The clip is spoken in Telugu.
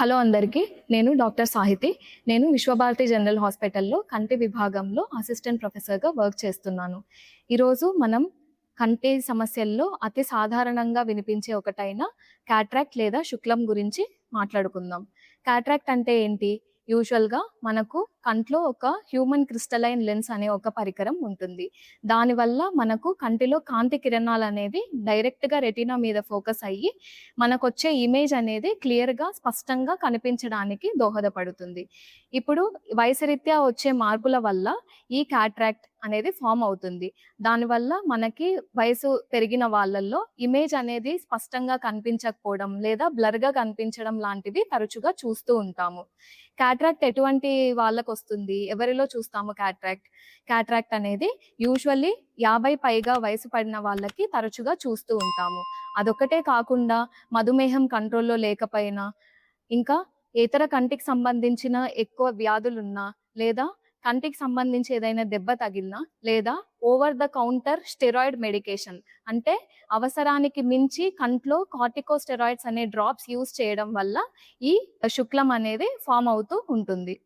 హలో అందరికీ. నేను డాక్టర్ సాహితి. నేను విశ్వభారతి జనరల్ హాస్పిటల్‌లో కంటి విభాగంలో అసిస్టెంట్ ప్రొఫెసర్‌గా వర్క్ చేస్తున్నాను. ఈరోజు మనం కంటి సమస్యల్లో అతి సాధారణంగా వినిపించే ఒకటైన క్యాట్రాక్ట్ లేదా శుక్లం గురించి మాట్లాడుకుందాం. క్యాట్రాక్ట్ అంటే ఏంటి? యూజువల్‌గా మనకు కంట్లో ఒక హ్యూమన్ క్రిస్టలైన్ లెన్స్ అనే ఒక పరికరం ఉంటుంది. దానివల్ల మనకు కంటిలో కాంతి కిరణాలనేవి డైరెక్ట్‌గా రెటీనా మీద ఫోకస్ అయ్యి మనకొచ్చే ఇమేజ్ అనేది క్లియర్‌గా, స్పష్టంగా కనిపించడానికి దోహదపడుతుంది. ఇప్పుడు వయసు రీత్యా వచ్చే మార్పుల వల్ల ఈ క్యాట్రాక్ట్ అనేది ఫార్మ్ అవుతుంది. దానివల్ల మనకి వయసు పెరిగిన వాళ్ళల్లో ఇమేజ్ అనేది స్పష్టంగా కనిపించకపోవడం, లేదా బ్లర్‌గా కనిపించడం లాంటివి తరచుగా చూస్తూ ఉంటాము. క్యాట్రాక్ట్ ఎటువంటి వాళ్ళకొస్తుంది? ఎవరిలో చూస్తాము క్యాట్రాక్ట్? క్యాట్రాక్ట్ అనేది యూజువల్లీ 50 పైగా వయసు పడిన వాళ్ళకి తరచుగా చూస్తూ ఉంటాము. అదొక్కటే కాకుండా మధుమేహం కంట్రోల్‌లో లేకపోయినా, ఇంకా ఇతర కంటికి సంబంధించిన ఎక్కువ వ్యాధులున్నా, లేదా కంటికి సంబంధించి ఏదైనా దెబ్బ తగిలినా, లేదా over the counter steroid medication అంటే అవసరానికి మించి కంట్లో కార్టికోస్టెరాయిడ్స్ అనే డ్రాప్స్ యూజ్ చేయడం వల్ల ఈ శుక్లం అనేది ఫార్మ్ అవుతూ ఉంటుంది.